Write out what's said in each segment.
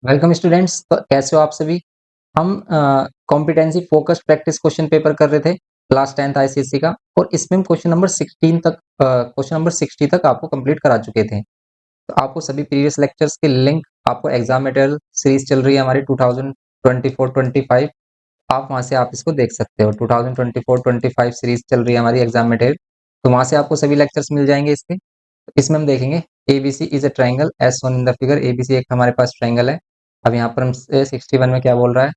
Welcome students. तो कैसे हो आप सभी। हम competency focused practice question paper कर रहे थे क्लास 10th आईसीएसई का, और इसमें हम क्वेश्चन नंबर 60 तक आपको कंप्लीट करा चुके थे। तो आपको सभी प्रीवियस लेक्चर्स के लिंक आपको एग्जाम मटेरियल सीरीज चल रही है हमारी 2024-25, आप वहां से आप इसको देख सकते हो। 2024-25 सीरीज चल रही है हमारी एग्जाम मटेरियल, तो वहां से आपको सभी लेक्चर्स मिल जाएंगे। इसमें हम देखेंगे ABC is a triangle as shown in the figure. ABC एक हमारे पास ट्रायंगल है। अब यहाँ पर हम 61 में क्या बोल रहा है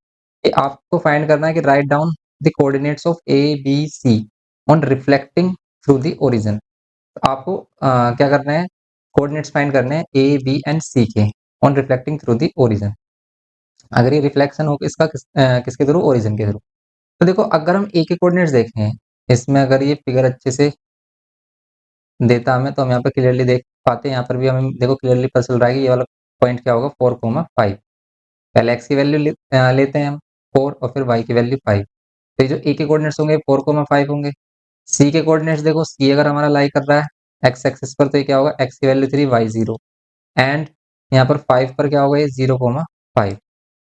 कि आपको फाइंड करना है कि write down the coordinates of A B C on reflecting through the origin. आपको क्या करना है, कोऑर्डिनेट्स फाइंड करने हैं ए बी एंड सी के on reflecting through the origin. अगर ये रिफ्लेक्शन हो इसका किसके थ्रू, ओरिजिन के थ्रू। तो देखो, अगर हम ए के कोऑर्डिनेट्स देखें, इसमें अगर ये फिगर अच्छे से देता हमें तो हम यहाँ पर क्लियरली देख पाते हैं। यहाँ पर भी हमें देखो क्लियरली पता चल रहा है कि ये वाला पॉइंट क्या होगा, 4,5। पहले एक्स की वैल्यू लेते हैं हम 4, और फिर वाई की वैल्यू 5। तो ये जो ए के कोऑर्डिनेट्स होंगे 4,5 होंगे। सी के कोऑर्डिनेट्स देखो, सी अगर हमारा लाई कर रहा है एक्स एक्सिस पर, तो ये क्या होगा, एक्स की वैल्यू 3, वाई 0, एंड यहाँ पर 5 पर क्या होगा, ये 0,5।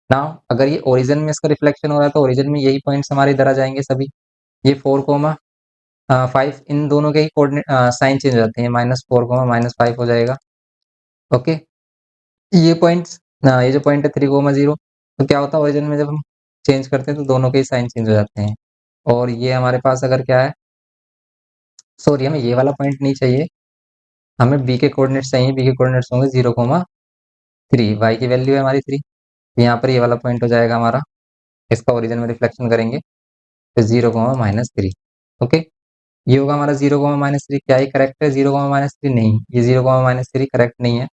नाउ अगर ये ओरिजिन में इसका रिफ्लेक्शन हो रहा है तो ओरिजिन में यही पॉइंट्स हमारे इधर आ जाएंगे सभी। ये 4,5, इन दोनों के ही कोऑर्डिनेट साइन चेंज हो जाते हैं, -4,-5 हो जाएगा। ओके, ये पॉइंट्स, ये जो पॉइंट है 3,0, तो क्या होता है ओरिजिन में जब हम चेंज करते हैं तो दोनों के ही साइन चेंज हो जाते हैं। और ये हमारे पास अगर क्या है, सॉरी, हमें ये वाला पॉइंट नहीं चाहिए, हमें बी के कोऑर्डिनेट्स चाहिए। बी के कोऑर्डिनेट्स होंगे 0,3, वाई की वैल्यू है हमारी 3, यहाँ पर ये वाला पॉइंट हो जाएगा हमारा, इसका ओरिजिन में रिफ्लेक्शन करेंगे तो 0,-3। ओके, ये होगा हमारा 0,-3। क्या ही करेक्ट है 0,-3? नहीं, ये 0,-3 करेक्ट नहीं है,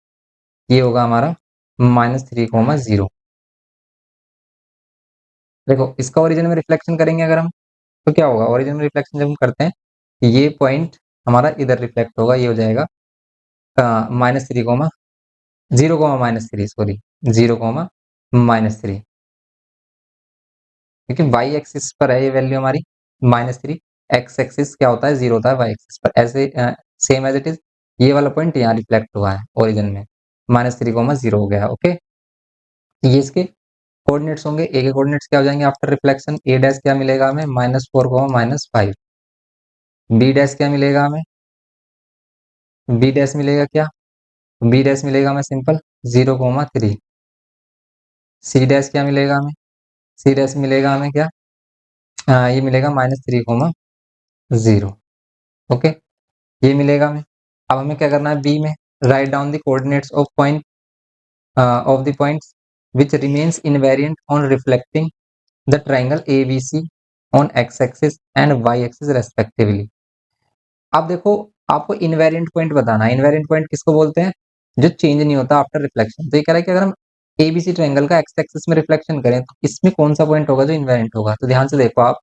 ये होगा हमारा -3,0। देखो, इसका ओरिजिन में रिफ्लेक्शन करेंगे अगर हम, तो क्या होगा, ओरिजिन में रिफ्लेक्शन जब हम करते हैं, ये पॉइंट हमारा इधर रिफ्लेक्ट होगा, ये हो जाएगा -0,-3, सॉरी, 0,-3, क्योंकि वाई एक्सिस पर है ये वैल्यू हमारी -3। एक्स एक्सिस क्या होता है, 0 होता है वाई एक्सिस पर। ऐसे सेम एज इट इज ये वाला पॉइंट यहाँ रिफ्लेक्ट हुआ है ओरिजिन में, -3,0 हो गया। ओके, ये इसके कोऑर्डिनेट्स होंगे। ए के कोऑर्डिनेट्स क्या हो जाएंगे आफ्टर रिफ्लेक्शन, ए डैश क्या मिलेगा हमें, -4,-5। बी डैश क्या मिलेगा हमें, बी डैश मिलेगा क्या, बी डैश मिलेगा हमें सिंपल 0,3। सी डैश क्या मिलेगा हमें, सी डैश मिलेगा हमें क्या, ये मिलेगा -3,0। ओके, ये मिलेगा हमें। अब हमें क्या करना है, बी में write down the coordinates of point of the points which remains invariant on reflecting the triangle A B C on x axis and y axis respectively. अब देखो, आपको इनवेरिएंट पॉइंट बताना है। इनवेरिएंट पॉइंट किसको बोलते हैं, जो चेंज नहीं होता आफ्टर रिफ्लेक्शन। तो ये कह रहा है कि अगर हम एबीसी ट्रायंगल का एक्स एक्सिस में रिफ्लेक्शन करें तो इसमें कौन सा पॉइंट होगा जो इनवेरिएंट होगा। तो ध्यान से देखो आप,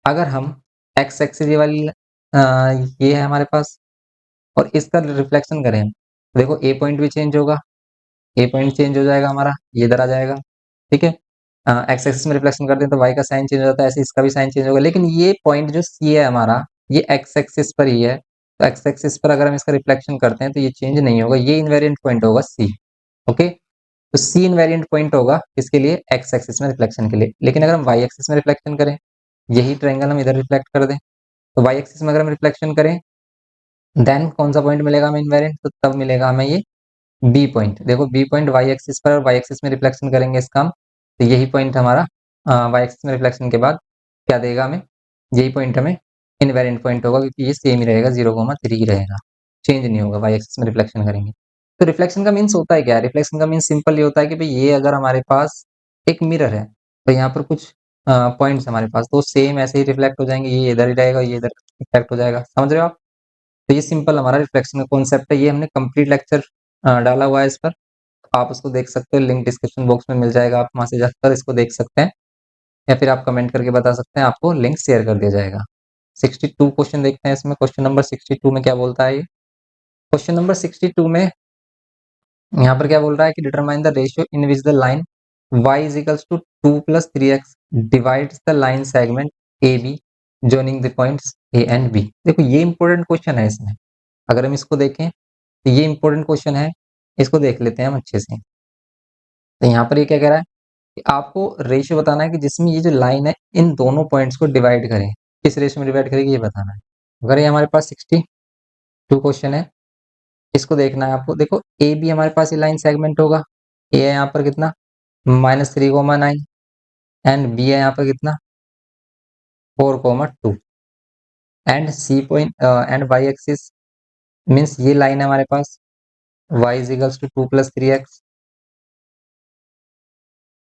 अगर हम एक्स एक्सिस ये वाली ये है हमारे पास, और इसका रिफ्लेक्शन करें, देखो ए पॉइंट भी चेंज होगा, ए पॉइंट चेंज हो जाएगा हमारा, ये इधर आ जाएगा। ठीक है, एक्स एक्सिस में रिफ्लेक्शन करते हैं तो वाई का साइन चेंज हो जाता है, ऐसे इसका भी साइन चेंज होगा। लेकिन ये पॉइंट जो सी है हमारा, ये एक्स एक्सिस पर ही है, तो एक्स एक्सिस पर अगर हम इसका रिफ्लेक्शन करते हैं तो ये चेंज नहीं होगा, ये इनवेरिएंट पॉइंट होगा सी। ओके, तो सी इनवेरिएंट पॉइंट होगा किसके लिए, एक्स एक्सिस में रिफ्लेक्शन के लिए। लेकिन अगर हम वाई एक्सिस में रिफ्लेक्शन करें, यही ट्रायंगल हम इधर रिफ्लेक्ट कर दें, तो वाई एक्सिस में अगर हम रिफ्लेक्शन करें, देन कौन सा पॉइंट मिलेगा हमें इनवेरिएंट, तो तब मिलेगा हमें ये बी पॉइंट। देखो, बी पॉइंट वाई एक्सिस पर, और वाई एक्सिस में रिफ्लेक्शन करेंगे इसका हम, तो यही पॉइंट हमारा वाई एक्सिस में रिफ्लेक्शन के बाद क्या देगा हमें, यही पॉइंट हमें इनवेरिएंट पॉइंट होगा, क्योंकि ये सेम ही रहेगा, 0,3 ही रहेगा, चेंज नहीं होगा वाई एक्सिस में रिफ्लेक्शन करेंगे। तो रिफ्लेक्शन का मीन्स होता है क्या, रिफ्लेक्शन का मीन्स सिंपल ये होता है कि भाई ये अगर हमारे पास एक मिरर है, तो यहाँ पर कुछ पॉइंट्स हमारे पास, तो सेम ऐसे ही रिफ्लेक्ट हो जाएंगे, ये इधर ही रहेगा, ये इधर रिफ्लेक्ट हो जाएगा। समझ रहे हो आप। तो ये सिंपल हमारा रिफ्लेक्शन का कॉन्सेप्ट है। ये हमने कंप्लीट लेक्चर डाला हुआ है इस पर, आप उसको देख सकते हो, लिंक डिस्क्रिप्शन बॉक्स में मिल जाएगा, आप वहां से जाकर इसको देख सकते हैं, या फिर आप कमेंट करके बता सकते हैं, आपको लिंक शेयर कर दिया जाएगा। 62 क्वेश्चन देखते हैं इसमें। क्वेश्चन नंबर 62 में क्या बोलता है ये, क्वेश्चन नंबर 62 में यहाँ पर क्या बोल रहा है कि determine the ratio in which the line y is equals to 2+3x divides the line segment A B joining the points A and B. देखो, ये इंपॉर्टेंट क्वेश्चन है इसमें, अगर हम इसको देखें तो ये इंपॉर्टेंट क्वेश्चन है, इसको देख लेते हैं हम अच्छे से। तो यहाँ पर ये क्या कह रहा है कि आपको रेशियो बताना है कि जिसमें ये जो लाइन है इन दोनों पॉइंट्स को डिवाइड करे, किस रेशियो में डिवाइड करेगी ये बताना है। अगर ये हमारे पास 62 क्वेश्चन है, इसको देखना है आपको। देखो ए बी हमारे पास ये लाइन सेगमेंट होगा। ए है यहाँ पर कितना -3,9 एंड बी है यहाँ पर कितना 4,2 and C point and y axis means ये लाइन है हमारे पास y is equals to 2 + 3x।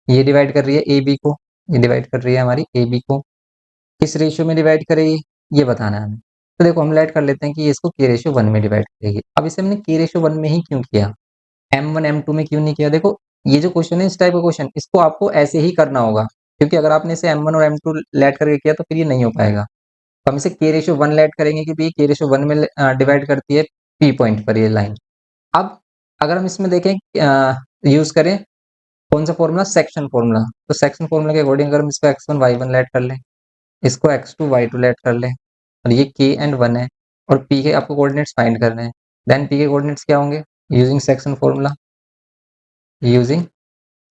ये डिवाइड कर रही है ए बी को, ये डिवाइड कर रही है हमारी ए बी को। किस रेशियो में डिवाइड करेगी ये बताना है हमें। तो देखो हम लेट कर लेते हैं कि ये इसको के रेशियो 1 में डिवाइड करेगी। अब इसे हमने के रेशियो 1 में ही क्यों किया, M1 M2 में क्यों नहीं किया? देखो ये जो क्वेश्चन है इस टाइप का क्वेश्चन इसको आपको ऐसे ही करना होगा, क्योंकि अगर आपने इसे M1 और M2 लेट करके किया तो फिर ये नहीं हो पाएगा। तो हम इसे के रेशियो 1 लेट करेंगे कि भाई के रेशियो 1 में डिवाइड करती है पी पॉइंट पर ये लाइन। अब अगर हम इसमें देखें यूज करें कौन सा फॉर्मूला, सेक्शन फॉर्मूला, तो सेक्शन फॉर्मूला के अकॉर्डिंग अगर हम इसको x1 y1 लेट कर लें, इसको x2 y2 लेट कर लें, और ये k एंड 1 है और p के आपको कोऑर्डिनेट्स फाइंड करने हैं, देन p के कोऑर्डिनेट्स क्या होंगे using section formula. Using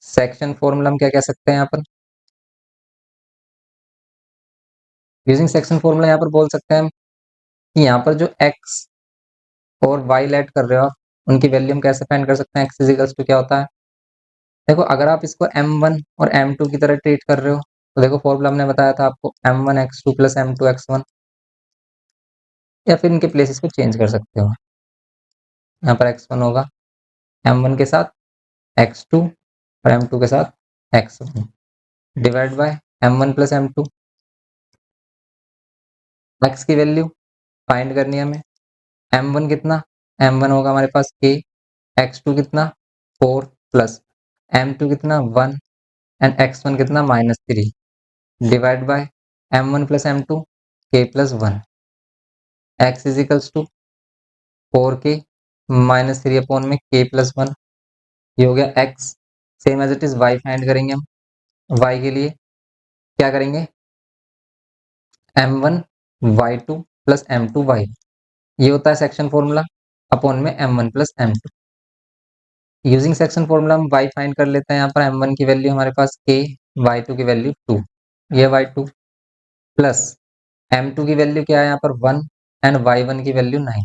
section formula हम क्या कह सकते हैं यहाँ पर, यूजिंग सेक्शन फॉर्मूला यहाँ पर बोल सकते हैं हम कि यहाँ पर जो x और y लेट कर रहे हो आप उनकी वैल्यू हम कैसे फाइंड कर सकते हैं। x इज इक्वल्स टू क्या होता है, देखो अगर आप इसको m1 और m2 की तरह ट्रीट कर रहे हो तो देखो फॉर्मूला हमने बताया था आपको m1 x2 + m2 x1, या फिर इनके प्लेसेस को चेंज कर सकते हो। यहाँ पर x1 होगा m1 के साथ x2 और m2 के साथ x1 divide by m1 + m2। x की वैल्यू फाइंड करनी है हमें। m1 कितना, m1 होगा हमारे पास k, x2 कितना 4 प्लस m2 कितना 1 एंड x1 कितना -3 divide by m1 + m2 k + 1 x is equals to 4k -3 upon में k + 1। ये हो गया x। Same as it is y find करेंगे हम। y के लिए क्या करेंगे m1 y2 + m2 y, ये होता है सेक्शन फॉर्मूला अपॉन में m1 + m2। Using section formula हम y फाइंड कर लेते हैं। यहाँ पर m1 की वैल्यू हमारे पास k, y2 की वैल्यू 2, ये y2 प्लस m2 की वैल्यू क्या है यहाँ पर 1 एंड y1 की value 9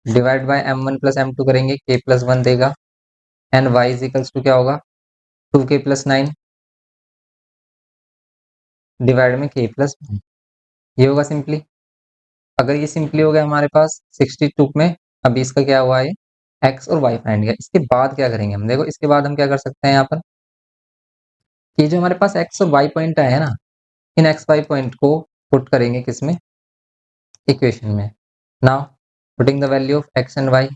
divide by m1 + m2 करेंगे k + 1 देगा and y is equals to क्या होगा 2k + 9 डिवाइड में k + 1। ये होगा सिंपली। अगर ये सिंपली हो गया हमारे पास 62 में, अभी इसका क्या हुआ है x और y फाइंड किया। इसके बाद क्या करेंगे हम, देखो इसके बाद हम क्या कर सकते हैं यहाँ पर कि जो हमारे पास x और y पॉइंट आए हैं ना, इन x y पॉइंट को पुट करेंगे किसमें इक्वेशन में। Now putting the value of x and y,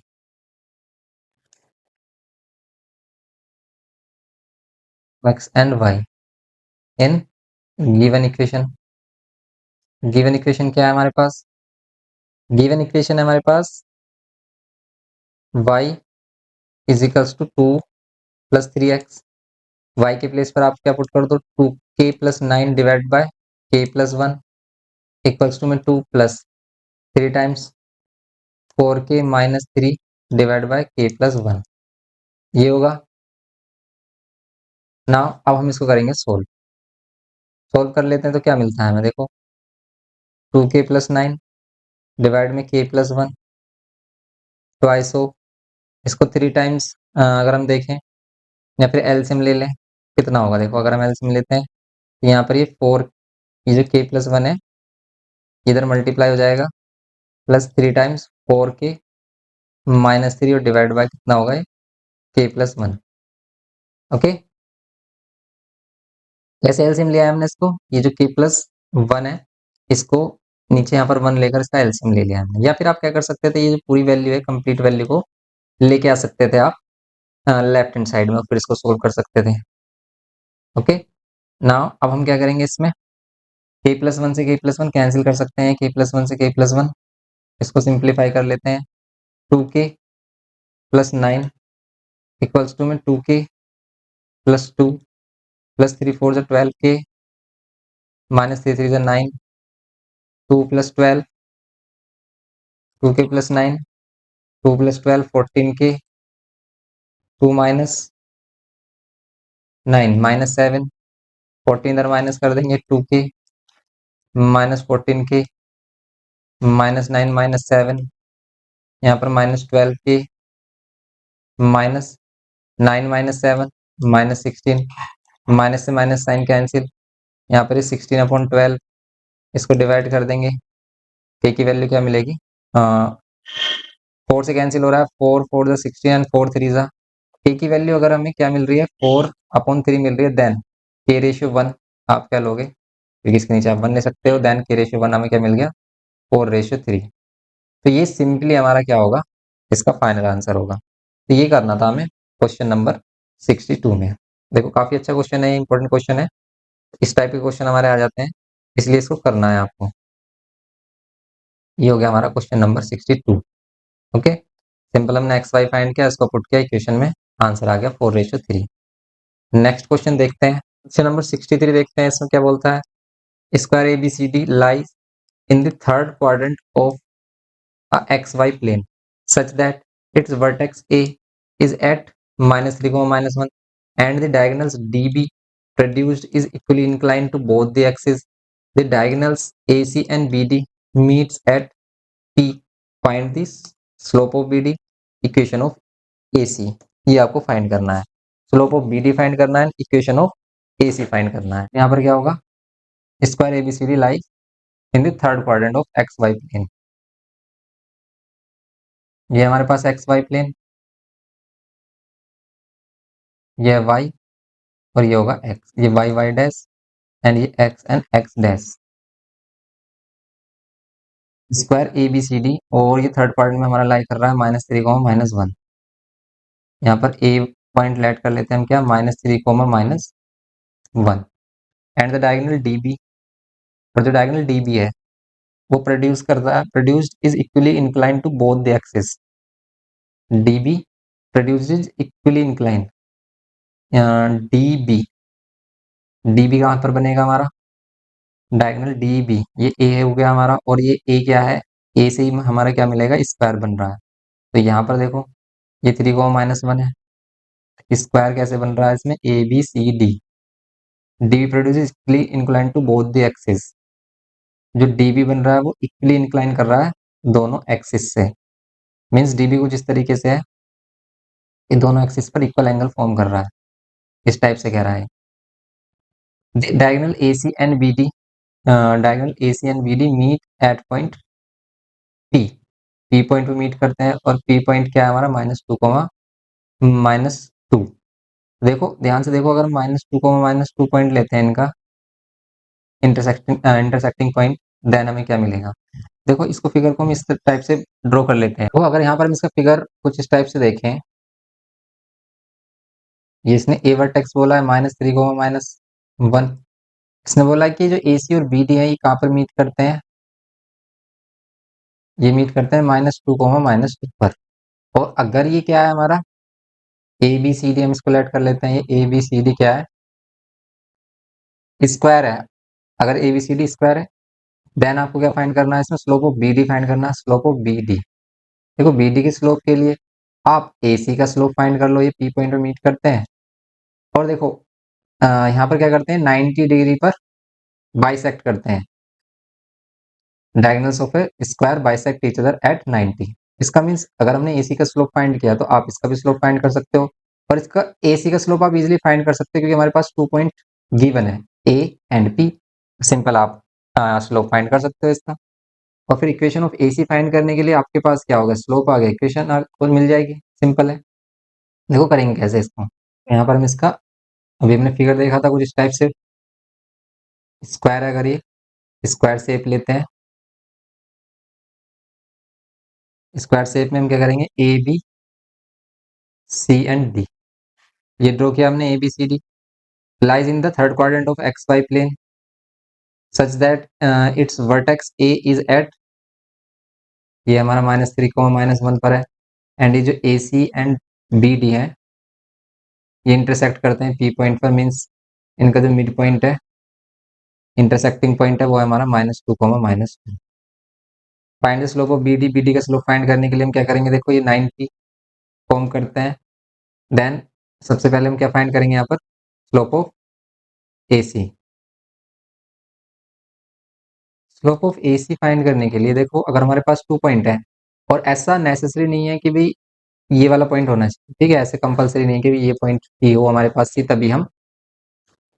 x and y in given equation. Given equation क्या है हमारे पास, गिवन इक्वेशन है हमारे पास y is equals to 2 + 3x। y के प्लेस पर आप क्या पुट कर दो 2k + 9 divide by k + 1 equals to में 2 + 3 times 4k - 3 divide by k + 1, ये होगा। नाउ अब हम इसको करेंगे सोल्व। सोल्व कर लेते हैं तो क्या मिलता है हमें, देखो 2k + 9 डिवाइड में k + 1 ट्वाइस हो, इसको 3 टाइम्स अगर हम देखें या फिर एलसीएम ले लें कितना होगा। देखो अगर हम एलसीएम लेते हैं तो यहाँ पर ये 4, ये जो k + 1 है इधर मल्टीप्लाई हो जाएगा प्लस 3 टाइम्स 4k -3 और डिवाइड बाय कितना होगा ये k + 1। ओके, ऐसे एलसीएम लिया है हमने इसको, ये जो k + 1 है इसको नीचे यहाँ पर 1 लेकर इसका एलसीएम ले लिया हमने। या फिर आप क्या कर सकते थे, ये जो पूरी वैल्यू है कंप्लीट वैल्यू को लेके आ सकते थे आप लेफ्ट हैंड साइड में, फिर इसको सोल्व कर सकते थे। ओके, नाउ अब हम क्या करेंगे इसमें k + 1 से k + 1 कैंसिल कर सकते हैं, k + 1 से k + 1 इसको सिंप्लीफाई कर लेते हैं। 2k + 9 इक्वल्स टू में 2k + 2 + 3 4 12k -3 3 9 2 + 12 2k + 9 2 + 12 14k 2 - 9 -7, 14 इधर माइनस कर देंगे 2k, -14k, -9 -7, यहाँ पर -12k, -9 -7, -16, माइनस से माइनस साइन कैंसिल, यहाँ पर 16/12, इसको डिवाइड कर देंगे, k की वैल्यू क्या मिलेगी, 4 से कैंसिल हो रहा है, 4 4 ज़ा 16 एंड 4 3 ज़ा, k की वैल्यू अगर हमें क्या मिल रही है 4/3 मिल रही है, देन k/1 आप क्या लोगे, क्योंकि इसके नीचे आप 1 ले सकते हो, देन k/1 हमें क्या मिल गया 4/3। तो ये सिंपली हमारा क्या होगा, इसका फाइनल आंसर होगा। तो ये करना था हमें क्वेश्चन नंबर 62 में। देखो काफी अच्छा क्वेश्चन है, इंपॉर्टेंट क्वेश्चन है, इस टाइप के क्वेश्चन हमारे आ जाते हैं, इसलिए इसको करना है आपको। ये हो गया हमारा क्वेश्चन नंबर 62। ओके, सिंपल हमने एक्स वाई फाइंड किया, इसको पुट किया इक्वेशन में, आंसर आ गया 4/3। नेक्स्ट क्वेश्चन देखते हैं, क्वेश्चन नंबर 63 देखते हैं, इसमें क्या बोलता है, square ABCD lies in the third quadrant of a xy plane such that its vertex A is at -3, -1 and the diagonals DB produced is equally inclined to both the axes. The diagonals AC and BD meets at P. Find the slope of BD, equation of AC। ये आपको find करना है, slope of BD find करना है, equation of AC find करना है। यहाँ पर क्या होगा, square ABCD lies in the third quadrant of XY plane. ये हमारे पास XY प्लेन, ये y और ये होगा x, ये y डैश एंड ये x and x dash, square ABCD, और ये थर्ड पार्ट में हमारा लाई कर रहा है -3, -1। यहाँ पर a पॉइंट लेट कर लेते हैं हम क्या, -3, -1 एंड द डायगोनल DB, और जो डायगोनल DB है वो प्रोड्यूस कर रहा है, produced is equally incline to both the axis. DB produced is equally incline, DB, DB कहाँ पर बनेगा हमारा, डायगोनल DB, ये A हो गया हमारा, और ये A क्या है, A से ही हमारा क्या मिलेगा, स्क्वायर बन रहा है। तो यहाँ पर देखो ये 3, -1 है, स्क्वायर कैसे बन रहा है इसमें, ABCD, DB produce equally incline to both the axis, जो DB बन रहा है वो इक्वली इंक्लाइन कर रहा है दोनों एक्सिस से, मीन्स DB कुछ इस तरीके से है, ये दोनों एक्सिस पर इक्वल एंगल फॉर्म कर रहा है, इस टाइप से कह रहा है। Diagonal AC and BD, diagonal AC and BD meet at point P, P point पे मीट करते हैं, और P पॉइंट क्या है हमारा, -2, देखो ध्यान से देखो, अगर -2, पॉइंट लेते हैं इनका इंटरसेक्टिंग पॉइंट, देन हमें क्या मिलेगा, देखो इसको फिगर को हम इस टाइप से ड्रॉ कर लेते हैं। तो अगर यहाँ पर हम इसका फिगर कुछ इस टाइप से देखें, ये इसने ए वर्टेक्स बोला है -3, -1, इसने बोला है कि जो AC और BD है ये कहाँ पर मीट करते हैं, ये मीट करते हैं -2, -2 पर। और अगर ये क्या है हमारा ABCD, हम इसको लेट कर लेते हैं, ये ABCD क्या है, स्क्वायर है, अगर ABCD स्क्वायर है, देन आपको क्या फाइंड करना है इसमें, स्लोप ऑफ BD फाइंड करना है, स्लोप ऑफ BD। देखो BD के स्लोप के लिए आप AC का स्लोप फाइंड कर लो, ये P पॉइंट पे मीट करते हैं, और देखो यहाँ पर क्या करते हैं, 90 डिग्री पर बाइसेक्ट करते हैं, diagonals of A square bisect each other at 90। इसका मीन्स अगर हमने AC का स्लोप फाइंड किया तो आप इसका भी स्लोप फाइंड कर सकते हो, और इसका AC का स्लोप आप इजीली फाइंड कर सकते हो, क्योंकि हमारे पास 2 पॉइंट गिवन है A एंड P, सिंपल आप स्लोप फाइंड कर सकते हो इसका। और फिर इक्वेशन ऑफ AC फाइंड करने के लिए आपके पास क्या होगा, स्लोप आ गया, इक्वेशन आपको मिल जाएगी, सिंपल है। देखो करेंगे कैसे इसको, यहाँ पर हम इसका, अभी हमने फिगर देखा था कुछ इस टाइप से, स्क्वायर है, अगर ये स्क्वायर शेप लेते हैं, स्क्वायर शेप में हम क्या करेंगे, ABC एंड D, ये ड्रॉ किया हमने ABCD, lies in the third quadrant of XY plane such that its vertex A is at, ये हमारा -3, -1 पर है, एंड ये जो AC एंड BD है ये इंटरसेक्ट करते हैं P पॉइंट पर, मीन्स इनका जो मिड पॉइंट है, इंटरसेक्टिंग पॉइंट है, वो है हमारा -2, -2। Find the slope of BD, BD का स्लोप फाइंड करने के लिए हम क्या करेंगे, देखो ये 90 फॉर्म करते हैं, देन सबसे पहले हम क्या फाइंड करेंगे यहाँ पर, slope of AC। Slope of AC find करने के लिए देखो, अगर हमारे पास 2 पॉइंट है और ऐसा नेसेसरी नहीं है कि भाई ये वाला पॉइंट होना चाहिए, ठीक है, ऐसे कंपलसरी नहीं है कि भाई ये पॉइंट P हो हमारे पास C, तभी हम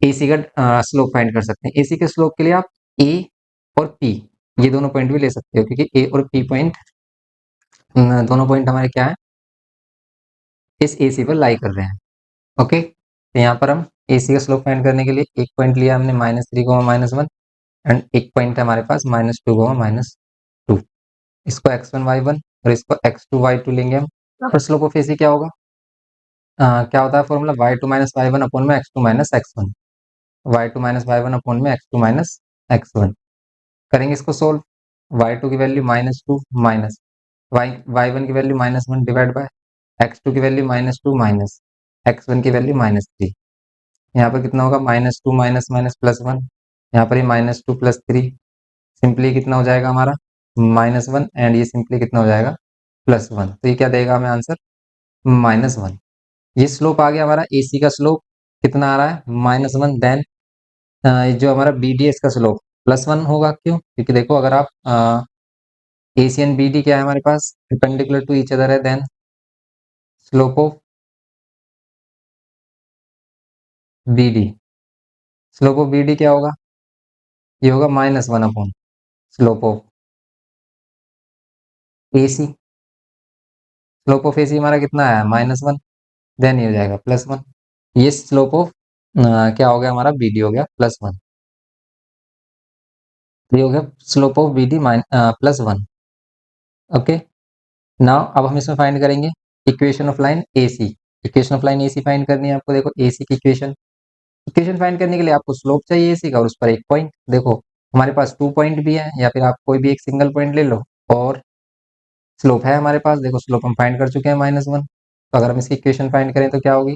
AC का स्लोप फाइंड कर सकते हैं। AC के स्लोप के लिए आप A और P ये दोनों पॉइंट भी ले सकते हो, क्योंकि A और P पॉइंट दोनों पॉइंट हमारे क्या है, इस AC पर लाई कर रहे हैं। ओके, तो यहाँ पर हम AC का स्लोप फाइंड करने के लिए एक पॉइंट लिया हमने -3, -1, एंड एक पॉइंट है हमारे पास -2, -2। इसको x1 y1 और इसको x2 y2 लेंगे हम। और स्लोप ऑफ AC क्या होगा, क्या होता है formula, y2 minus y1 upon में x2 minus x1, y2 minus y1 upon में x2 माइनस x1। करेंगे इसको सोल्व, y2 की वैल्यू -2 माइनस y1 की वैल्यू -1 डिवाइड बाय x2 की वैल्यू -2 माइनस x1 की वैल्यू -3। यहाँ पर कितना होगा, -2 माइनस माइनस +1, यहाँ पर ये -2 + 3, सिंपली कितना हो जाएगा हमारा -1, एंड ये सिंपली कितना हो जाएगा +1। तो ये क्या देगा हमें आंसर, -1। ये स्लोप आ गया हमारा AC का स्लोप, कितना आ रहा है -1। देन जो हमारा BD का स्लोप +1 होगा, क्यों, क्योंकि देखो अगर आप AC एंड BD क्या है हमारे पास, परपेंडिकुलर टू ईच अदर है, then slope of BD, slope of BD क्या होगा, ये होगा -1 upon slope of AC। Slope of AC हमारा कितना है -1, देन ये हो जाएगा +1। ये स्लोप ऑफ क्या हो गया हमारा, BD हो गया +1। ये हो गया slope of BD +1। Okay, now अब हम इसमें फाइंड करेंगे equation of line AC। Equation of line AC find करनी है आपको। देखो AC की इक्वेशन फाइंड करने के लिए आपको स्लोप चाहिए AC का और उस पर एक पॉइंट। देखो हमारे पास 2 पॉइंट भी है, या फिर आप कोई भी एक सिंगल पॉइंट ले लो, और स्लोप है हमारे पास। देखो स्लोप हम फाइंड कर चुके हैं -1। तो अगर हम इसकी इक्वेशन फाइंड करें तो क्या होगी,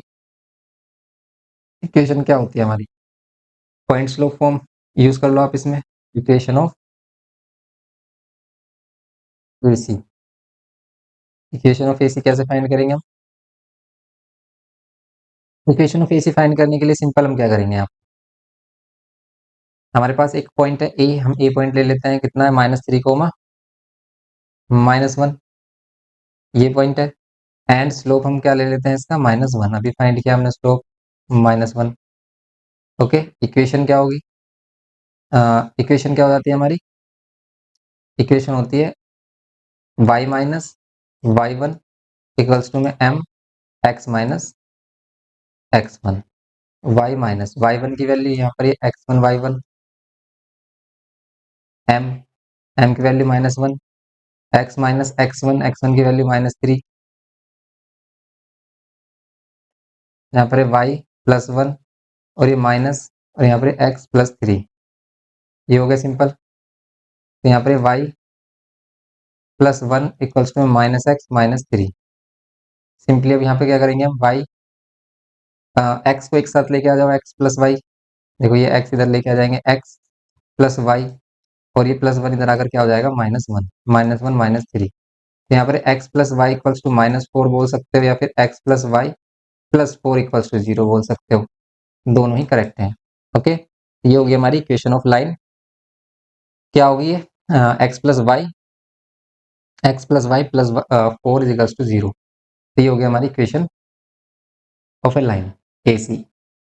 इक्वेशन क्या होती है हमारी, पॉइंट स्लोप फॉर्म यूज कर लो आप इसमें, equation of AC। Equation of AC कैसे फाइंड करेंगे हम, इक्वेशन ऑफ AC फाइंड करने के लिए सिंपल हम क्या करेंगे, आप हमारे पास एक पॉइंट है A, हम A पॉइंट ले लेते हैं, कितना है -3, -1, ये पॉइंट है। एंड स्लोप हम क्या ले लेते हैं इसका, -1। अभी फाइंड किया हमने स्लोप -1। ओके, इक्वेशन क्या होगी, इक्वेशन क्या हो जाती है हमारी, इक्वेशन होती है y minus y1 equals to में m x minus x1। y minus y1 की वैल्यू यहाँ पर ये x1 y1, m m की value -1, x minus x1 x1 की वैल्यू -3, यहाँ पर y +1 और ये माइनस, और यहाँ पर x +3। ये हो गया सिंपल। तो यहाँ पर y +1 equals to -x -3। Simply अब यहाँ पे क्या करेंगे हम, y x को एक साथ लेके आ जाओ, x प्लस वाई। देखो ये x इधर लेके आ जाएंगे, x प्लस वाई, और ये +1 इधर आकर क्या हो जाएगा, -1, -1 -3। तो यहाँ पर x plus y equals to -4 बोल सकते हो, या फिर x plus y plus 4 equals to 0 बोल सकते हो। दोनों ही करेक्ट हैं। ओके, ये होगी हमारी इक्वेशन ऑफ लाइन। क्या होगी ये, x plus y plus 4 is equals to 0। तो ये हो गया हमारी equation of a line AC।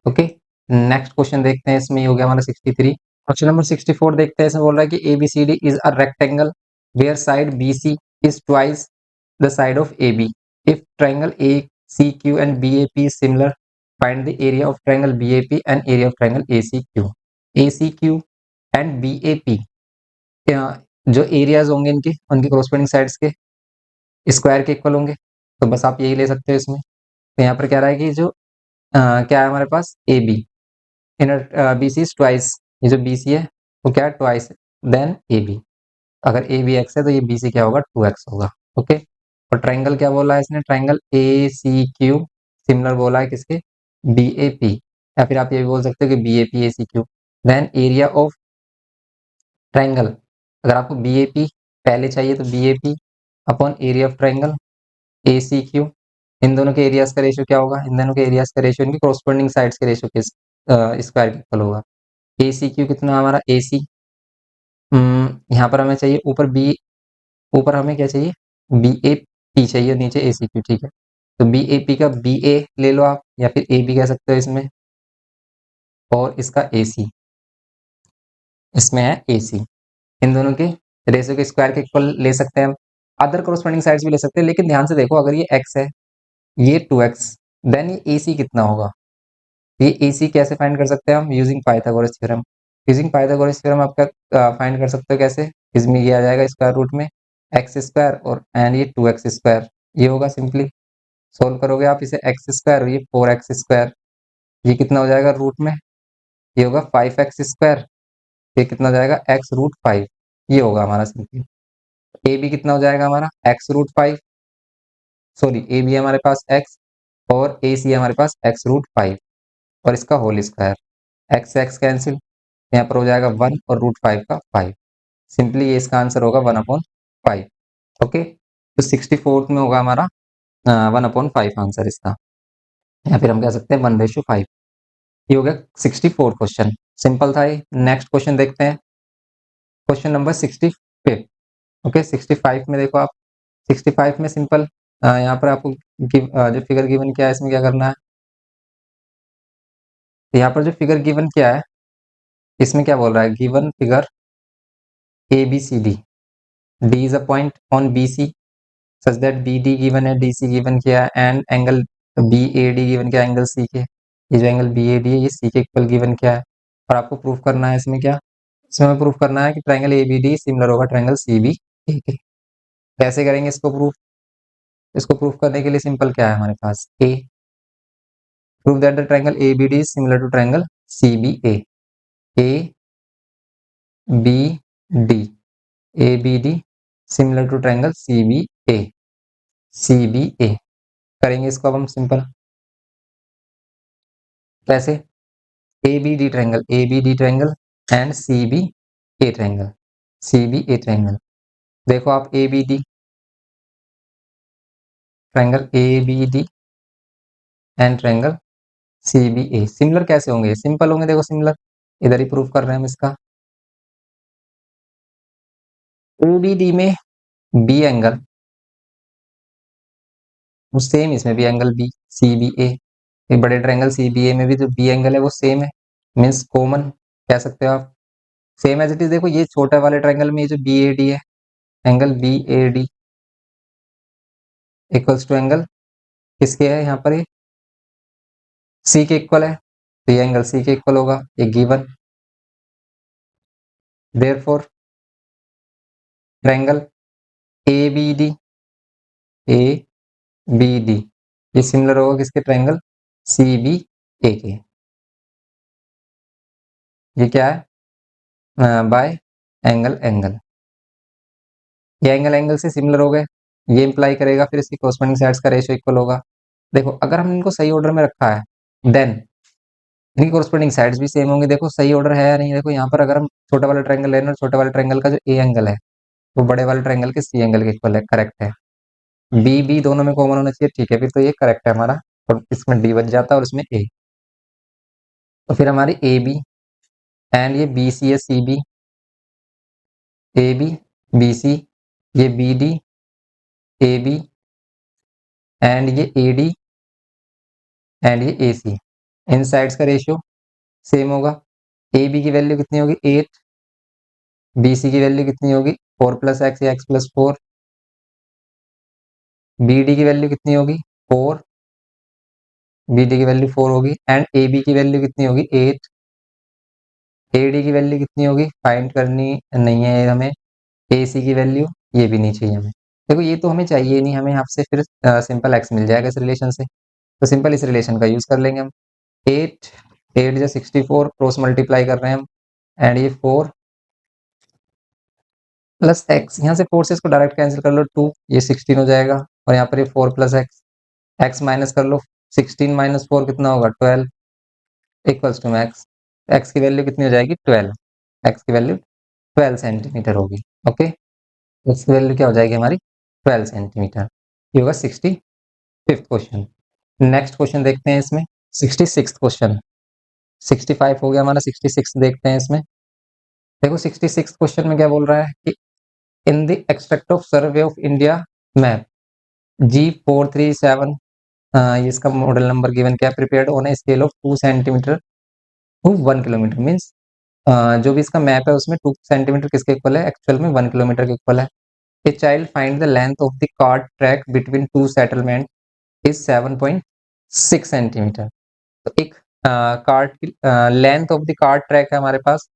Okay, next question देखते हैं, इसमें ये हो गया हमारा 63। क्वेश्चन नंबर 64 देखते हैं। इसमें बोल रहा है कि ABCD is a rectangle where side BC is twice the side of AB। If triangle ACQ and BAP is similar, find the area of triangle BAP and area of triangle ACQ। ACQ and BAP जो areas होंगे इनके, उनके corresponding sides के square के equal होंगे। तो बस आप यही ले सकते हो इसमें। तो यहाँ पर कह रहा है कि जो क्या है हमारे पास AB inner BC is twice, ये जो BC है वो क्या है, ट्वाइस देन AB। अगर AB x है तो ये BC क्या होगा, 2x होगा। ओके, और ट्राइंगल क्या बोला है इसने, ट्राइंगल ACQ सिमिलर बोला है किसके, BAP, या फिर आप ये भी बोल सकते हो कि BAP ACQ। Then area of triangle, अगर आपको BAP पहले चाहिए तो BAP upon area of triangle ACQ। इन दोनों के एरियाज का रेशियो क्या होगा? इन दोनों के एरियाज का रेशियो इनकी कॉरस्पॉन्डिंग साइड्स के रेशियो के स्क्वायर के इक्वल होगा। ACQ कितना हमारा AC, यहाँ पर हमें चाहिए ऊपर हमें क्या चाहिए? BAP चाहिए, नीचे ACQ, ठीक है। तो BAP का BA ले लो आप, या फिर AB कह सकते हो इसमें, और इसका AC, इसमें है AC। इन दोनों के रेशियो के स्क्वायर के इक्वल ले सकते हैं हम। अदर कॉरस्पॉन्डिंग साइड्स भी ले सकते हैं, लेकिन ध्यान से देखो, अगर ये x है, ये 2x, देन ये AC कितना होगा? ये AC कैसे फाइंड कर सकते हैं हम? Using Pythagoras theorem. Using Pythagoras theorem आप क्या फाइंड कर सकते हो? कैसे? इसमें ये आ जाएगा स्क्वायर रूट में एक्स स्क्वायर और एंड ये 2x स्क्वायर, ये होगा। सिंपली सोल्व करोगे आप इसे, एक्स स्क्वायर और ये 4x स्क्वायर, ये कितना हो जाएगा रूट में? ये होगा 5x स्क्वायर, ये कितना हो जाएगा? x रूट 5, ये होगा हमारा सिंपली। ए बी कितना हो जाएगा हमारा? x root 5, sorry A B हमारे पास x, और ए सी हमारे पास x रूट 5, और इसका होल स्क्वायर, x कैंसिल, यहाँ पर हो जाएगा 1 और रूट 5 का 5। सिंपली ये इसका आंसर होगा 1/5। ओके, तो 64 में होगा हमारा 1/5 आंसर इसका, या फिर हम कह सकते हैं 1/5। ये हो गया 64 क्वेश्चन, सिंपल था ये। नेक्स्ट क्वेश्चन देखते हैं, क्वेश्चन नंबर 65। ओके, 65 में देखो आप, 65 में सिंपल, यहाँ पर आपको जो फिगर गिवन किया है इसमें क्या करना है? यहाँ पर जो फिगर गिवन किया है इसमें क्या बोल रहा है? Given figure ABCD, D is a point on BC such that BD given है, DC given किया है, एंड एंगल BAD given किया, एंगल C के, ये जो एंगल BAD है ये C के इक्वल गिवन किया है, और आपको प्रूफ करना है इसमें क्या? इसमें हमें प्रूफ करना है कि ट्रायंगल ABD सिमिलर होगा ट्रायंगल CBA के। कैसे करेंगे इसको प्रूफ? इसको प्रूफ करने के लिए सिंपल क्या है हमारे पास? A, prove that the triangle ABD is similar to triangle CBA। ABD, ABD similar to triangle CBA, CBA। करेंगे इसको अब हम सिंपल, कैसे? ABD triangle and CBA triangle, CBA triangle. देखो आप ABD triangle, ABD and triangle CBA similar कैसे होंगे? Simple होंगे, देखो सिमिलर, इधर ही प्रूफ कर रहे हैं हम इसका। OBD में B एंगल, सेम इसमें भी एंगल B, CBA, एक बड़े ट्रायंगल CBA में भी जो B एंगल है वो सेम है, मीन्स कॉमन कह सकते हो आप, सेम एज इट इज। देखो ये छोटे वाले ट्रायंगल में ये जो BAD है, angle BAD equals to angle किसके है? यहाँ पर ये C के इक्वल है, तो ये एंगल C के इक्वल होगा, ये given. Therefore triangle ABD, ABD ये सिमिलर होगा किसके? ट्रायंगल CBA के। ये क्या है? बाय एंगल, ये एंगल से सिमिलर हो गए, ये इंप्लाई करेगा फिर इसकी कॉरस्पॉन्डिंग साइड्स का रेशियो इक्वल होगा। देखो अगर हम इनको सही ऑर्डर में रखा है, देन इनकी कॉरस्पॉन्डिंग साइड्स भी सेम होंगी। देखो सही ऑर्डर है या नहीं? देखो यहाँ पर अगर हम छोटा वाला ट्रायंगल लेना, छोटे वाले ट्रायंगल का जो A एंगल है वो बड़े वाले ट्रायंगल के C एंगल के इक्वल है, करेक्ट है। B दोनों में कॉमन होना चाहिए, ठीक है, फिर तो ये करेक्ट है हमारा, और इसमें D बच जाता है और इसमें A। तो फिर हमारी AB एंड ये BC है, CB, AB BC, ये BD AB एंड ये AD एंड ये AC, इन साइड्स का रेशियो सेम होगा। AB की वैल्यू कितनी होगी? 8, BC की वैल्यू कितनी होगी? 4 + x या x + 4, BD की वैल्यू कितनी होगी? 4, BD की वैल्यू 4 होगी, एंड AB की वैल्यू कितनी होगी? 8, AD की वैल्यू कितनी होगी? फाइंड करनी नहीं है हमें, AC की वैल्यू ये भी नहीं चाहिए हमें। देखो ये तो हमें चाहिए ही नहीं, हमें यहाँ से फिर सिंपल x मिल जाएगा इस रिलेशन से, तो सिंपल इस रिलेशन का यूज कर लेंगे हम। 8 8 जो 64 क्रॉस मल्टीप्लाई कर रहे हैं हम, एंड ये 4 प्लस x, यहाँ से 4 से इसको डायरेक्ट कैंसिल कर लो, 2, ये 16 हो जाएगा, और यहाँ पर ये 4 + x, x माइनस कर लो, 16 - 4 कितना होगा? 12 इक्वल्स टू मैक्स, x की वैल्यू कितनी हो जाएगी? 12, x की वैल्यू 12 सेंटीमीटर होगी। ओके, x की वैल्यू क्या हो जाएगी हमारी? 12 सेंटीमीटर, ये होगा 65। 5th question. नेक्स्ट क्वेश्चन देखते हैं इसमें 66th क्वेश्चन। 65 हो गया हमारा, 66 देखते हैं इसमें। देखो 66 क्वेश्चन में क्या बोल रहा है कि in the extract of survey of India map G437, ये इसका मॉडल नंबर गिवन क्या, prepared on a scale of 2 centimetre to 1 kilometre. Means जो भी इसका मैप है उसमें 2 सेंटीमीटर किसके इक्वल है, एक्चुअल में 1 किलोमीटर के इक्वल है। A child find the length of the cart track between two settlement is 7.6 centimetre. तो एक कार्ट की length of the cart track है हमारे पास।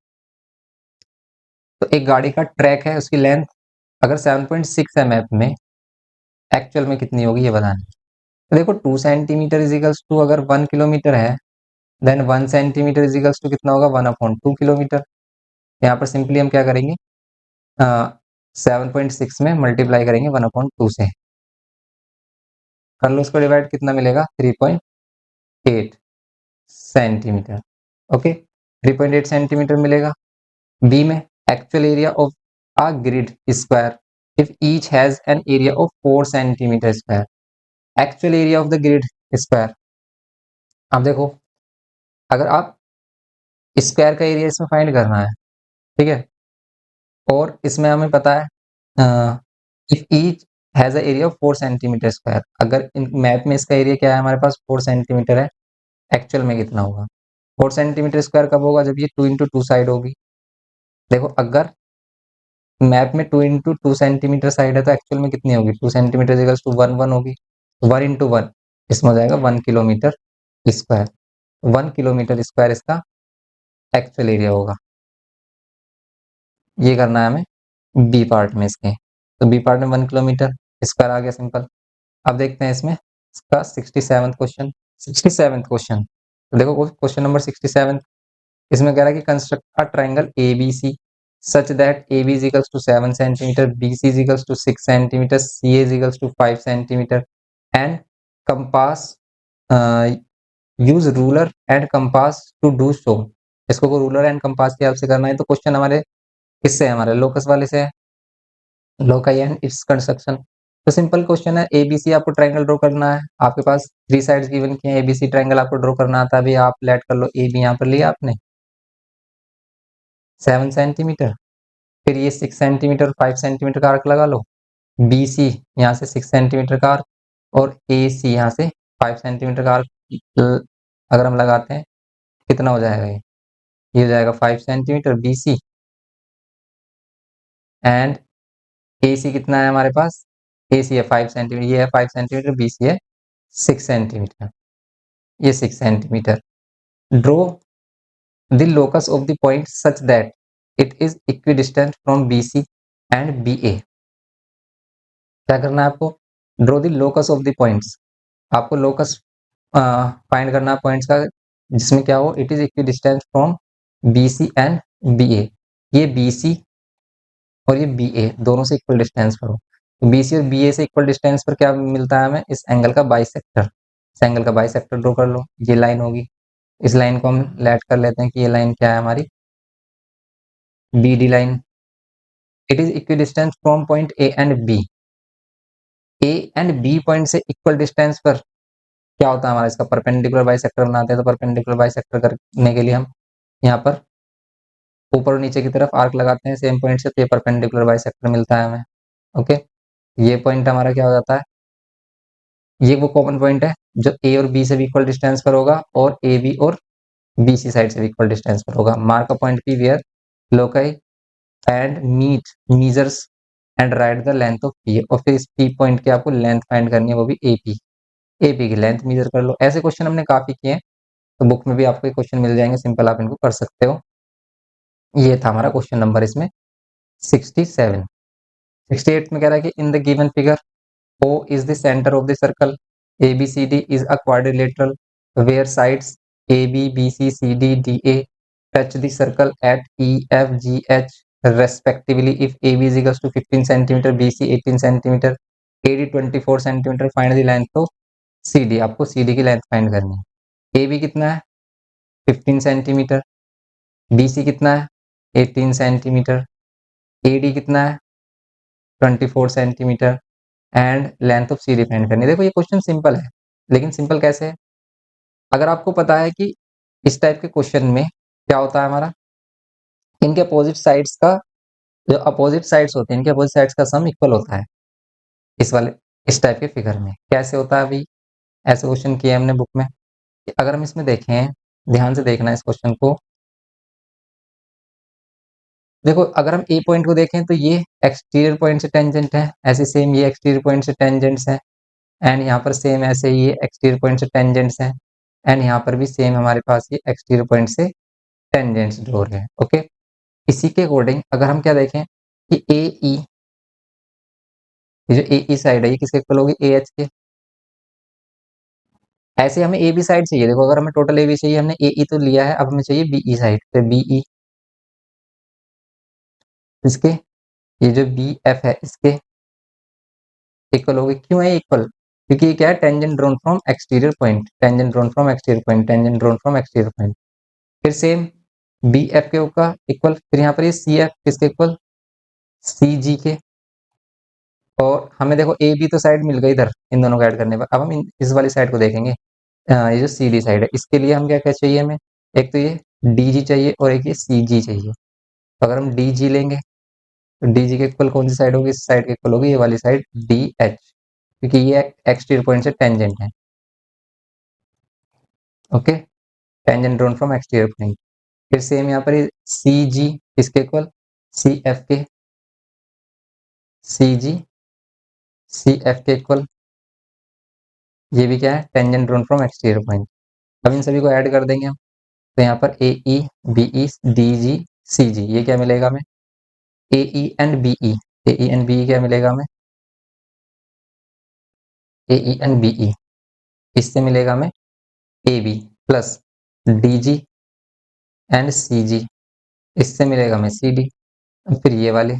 तो एक गाड़ी का ट्रैक है, उसकी लेंथ अगर 7.6 है मैप में, एक्चुअल में कितनी होगी ये बताना है। तो देखो 2 सेंटीमीटर इजिकल्स टू अगर 1 किलोमीटर है, देन 1 सेंटीमीटर इजिकल्स टू कितना होगा, 1/2 किलोमीटर। यहाँ पर सिंपली हम क्या करेंगे, 7.6 में मल्टीप्लाई करेंगे 1/2 से, कर लो उसको डिवाइड, कितना मिलेगा 3.8 सेंटीमीटर। ओके, 3.8 सेंटीमीटर मिलेगा। बी में actual area of a grid square if each has an area of 4 centimetre square. Actual area of the grid square, अब देखो अगर आप स्क्वायर का एरिया इसमें फाइंड करना है, ठीक है, और इसमें हमें पता है if each has a area of 4 centimetre square, अगर इन मैप में इसका एरिया क्या है हमारे पास 4 सेंटीमीटर है, एक्चुअल में कितना होगा 4 सेंटीमीटर स्क्वायर कब होगा, जब ये 2x2 साइड होगी। देखो अगर मैप में 2x2 सेंटीमीटर साइड है तो एक्चुअल में कितनी होगी, 2 सेंटीमीटर इक्वल्स टू 1 होगी, 1 × 1 इसमें हो जाएगा 1 किलोमीटर स्क्वायर। 1 किलोमीटर स्क्वायर इसका एक्चुअल एरिया होगा। ये करना है हमें बी पार्ट में इसके, तो बी पार्ट में 1 किलोमीटर स्क्वायर आ गया सिंपल। अब देखते हैं इसमें इसका 67 क्वेश्चन। 67 क्वेश्चन, तो देखो क्वेश्चन नंबर 67, इसमें कह रहा है कि construct a triangle ABC such that AB is equals to 7 centimeter, BC is equals to 6 centimeter, CA is equals to 5 centimeter and compass, use ruler and compass to do so। इसको को ruler and compass की help से करना है। तो question हमारे किससे है, हमारे लोकस वाले से है, लोकाई एंड इट्स कंस्ट्रक्शन। तो सिंपल क्वेश्चन है, एबीसी आपको ट्राइंगल ड्रॉ करना है, आपके पास 3 साइड्स गिवन किए हैं, एबीसी ट्राइंगल आपको ड्रॉ करना आता है। अभी आप लेट कर लो, ए बी यहाँ पर लिया आपने 7 सेंटीमीटर, फिर ये 6 सेंटीमीटर 5 सेंटीमीटर का आर्क लगा लो, बी सी यहाँ से 6 सेंटीमीटर का आर्क, और ए सी यहाँ से 5 सेंटीमीटर का आर्क अगर हम लगाते हैं कितना हो जाएगा, ये हो जाएगा 5 सेंटीमीटर बी सी, एंड ए सी कितना है हमारे पास, ए सी है 5 सेंटीमीटर, ये है 5 सेंटीमीटर, बी सी है 6 सेंटीमीटर, ये 6 centimetre. Draw the locus of the point such that it is equidistant from B C and B A. क्या करना है आपको, draw the locus of the points, आपको लोकस फाइंड करना है पॉइंट्स का जिसमें क्या हो, it is equidistant from B C and B A. ये बी सी और ये बी ए दोनों से इक्वल डिस्टेंस पर हो, तो बी सी और बी ए से इक्वल डिस्टेंस पर क्या मिलता है हमें, इस एंगल का बाइसेक्टर। इस एंगल का बाइसेक्टर ड्रॉ कर लो, ये लाइन होगी, इस लाइन को हम लेट कर लेते हैं कि ये लाइन क्या है हमारी, B D line. It is equidistant from point A and B. A and B point से इक्वल डिस्टेंस पर क्या होता है हमारा, इसका परपेंडिकुलर बाइसेक्टर बनाते हैं। तो परपेंडिकुलर बाइसेक्टर करने के लिए हम यहाँ पर ऊपर और नीचे की तरफ आर्क लगाते हैं सेम पॉइंट से, तो ये परपेंडिकुलर बाइसेक्टर मिलता है हमें। ओके, ये पॉइंट हमारा क्या हो जाता है, ये वो कॉमन पॉइंट है जो ए और बी से भी इक्वल डिस्टेंस पर होगा और ए बी और बी सी साइड से भी इक्वल डिस्टेंस पर होगा। Mark a point P where loci and meet measures and write the length of P, और फिर इस पी पॉइंट की आपको लेंथ फाइंड करनी है, वो भी एपी। एपी की लेंथ मेजर कर लो। ऐसे क्वेश्चन हमने काफी किए हैं, तो बुक में भी आपको क्वेश्चन मिल जाएंगे, सिंपल आप इनको कर सकते हो। ये था हमारा क्वेश्चन नंबर इसमें 67। 68 में कह रहा है कि in the given figure O is the center of the circle, ABCD is a quadrilateral where sides AB, BC, CD, DA touch the circle at EF, GH respectively. If AB is equals to 15 centimeter, BC 18 centimeter, AD 24 centimeter, find the length of CD। आपको CD की length find करनी है। AB कितना है 15 centimetre, BC कितना है 18 centimetre, AD कितना है 24 centimetre and length of C define करनी है। देखो ये क्वेश्चन सिंपल है, लेकिन सिंपल कैसे है? अगर आपको पता है कि इस टाइप के क्वेश्चन में क्या होता है हमारा, इनके अपोजिट साइड्स का, जो अपोजिट साइड्स होते हैं इनके अपोजिट साइड्स का सम इक्वल होता है। इस वाले इस टाइप के फिगर में कैसे होता है अभी, ऐसे क्वेश्चन किए हमने बुक में। अगर हम इसमें देखें, ध्यान से देखना इस क्वेश्चन को। देखो अगर हम ए पॉइंट को देखें तो ये एक्सटीरियर पॉइंट से टेंजेंट है, ऐसे सेम ये एक्सटीरियर पॉइंट से टेंजेंट्स है, एंड यहाँ पर सेम ऐसे ये एक्सटीरियर पॉइंट से टेंजेंट्स है, एंड यहाँ पर भी सेम हमारे पास ये एक्सटीरियर पॉइंट से टेंजेंट्स ड्रॉ रहे हैं। ओके, इसी के अकॉर्डिंग अगर हम क्या देखें कि ए ई, ये जो ए ई साइड है ये किसके इक्वल होगी, ए एच के। ऐसे हमें ए बी साइड चाहिए। देखो अगर हमें टोटल ए बी चाहिए, हमने ए ई तो लिया है, अब हमें चाहिए बी ई साइड, तो बी ई इसके, ये जो बी एफ है इसके इक्वल होगी। क्यों है इक्वल? क्योंकि ये क्या है, tangent drawn from exterior point, tangent drawn from exterior point, tangent drawn from exterior point. फिर सेम बी एफ के का इक्वल, फिर यहाँ पर ये सी एफ किसके इक्वल, सी जी के। और हमें देखो ए बी तो साइड मिल गई इधर इन दोनों को ऐड करने पर। अब हम इस वाली साइड को देखेंगे, ये जो सी डी साइड है इसके लिए हम क्या क्या चाहिए हमें, एक तो ये डी जी चाहिए और एक ये सी जी चाहिए। तो अगर हम डी जी लेंगे तो डी जी के इक्वल कौन सी साइड होगी, इस साइड के इक्वल होगी ये वाली साइड डी एच, क्योंकि ये एक्सटीरियर पॉइंट से टेंजेंट है। Okay, tangent drawn from exterior point. फिर सेम यहाँ पर सी जी किसके इक्वल, सी एफ के, सी जी सी एफ के इक्वल, ये भी क्या है, tangent drawn from exterior point. अब इन सभी को ऐड कर देंगे हम, तो यहाँ पर ए E B E D G सी जी, ये क्या मिलेगा हमें, A E and B E, A E and B E क्या मिलेगा हमें, ए ई एंड बी ई, इससे मिलेगा हमें A B plus D G and C G, इससे मिलेगा हमें सी डी। फिर ये वाले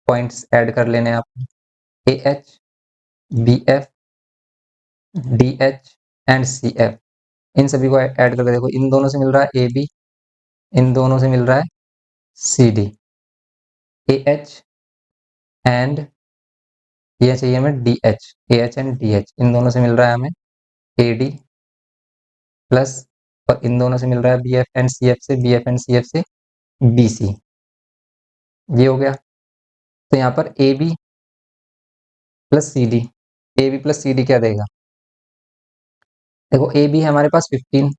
पॉइंट्स ऐड कर लेने हैं आप, A H B F D H and C F, इन सभी को ऐड करके देखो, इन दोनों से मिल रहा है ए बी, इन दोनों से मिल रहा है C D, A H and ये चाहिए हमें D H, A H and D H, इन दोनों से मिल रहा है हमें ए डी प्लस, और इन दोनों से मिल रहा है B F and C F से, B F and C F से बी सी, ये हो गया। तो यहाँ पर A B plus C D, A B plus C D क्या देगा, देखो ए बी है हमारे पास 15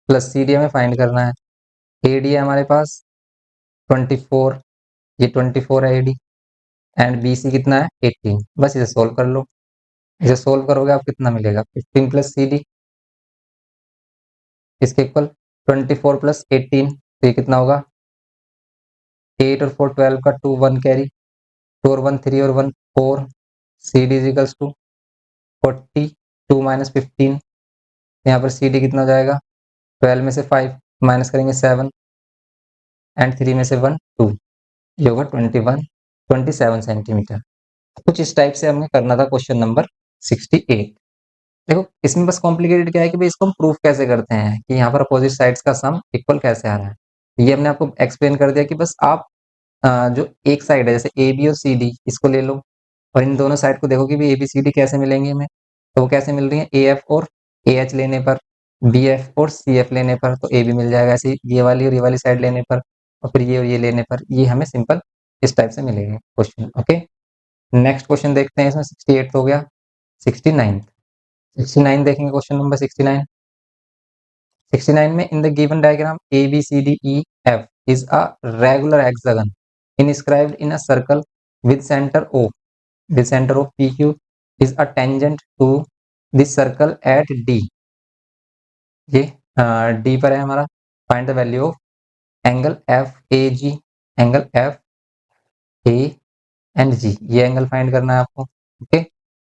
प्लस सी डी हमें फाइंड करना है, ए डी है हमारे पास 24, ये 24 है A D, and B C कितना है 18। बस इसे सोल्व कर लो, इसे सोल्व करोगे आप कितना मिलेगा, 15 प्लस सी डी इसके इक्वल 24 प्लस 18, तो ये कितना होगा 8 और 4 12 का 2 1 कैरी, 2 और 1 3 और 1 4, C D equals to 40, 2 minus 15, यहाँ पर सी डी कितना हो जाएगा, 12 में से 5 माइनस करेंगे 7 एंड 3 में से 1 2, ये होगा 27 सेंटीमीटर। कुछ इस टाइप से हमें करना था क्वेश्चन नंबर 68। देखो इसमें बस कॉम्प्लिकेटेड क्या है कि भाई इसको हम प्रूफ कैसे करते हैं कि यहाँ पर अपोजिट साइड्स का सम इक्वल कैसे आ रहा है। ये हमने आपको एक्सप्लेन कर दिया कि बस आप जो एक साइड है जैसे ए बी और सी डी इसको ले लो, और इन दोनों साइड को देखो कि भाई ए बी सी डी कैसे मिलेंगे हमें, तो वो कैसे मिल रही है, ए एफ और ए एच लेने पर, बी एफ और सी एफ लेने पर तो ए बी मिल जाएगा, ऐसे ये वाली और ये वाली साइड लेने पर, और फिर ये और ये लेने पर ये हमें सिंपल इस टाइप से मिलेंगे क्वेश्चन। ओके, नेक्स्ट क्वेश्चन देखते हैं, इसमें 68 हो गया, 69, 69 देखेंगे क्वेश्चन नंबर 69। 69 में in the given diagram A B C D E F is a regular hexagon inscribed in a circle with center O, the center of PQ is a tangent to this circle at D। ये D पर है हमारा, find the value of angle F A G, angle F A and G, ये angle find करना है आपको। Okay,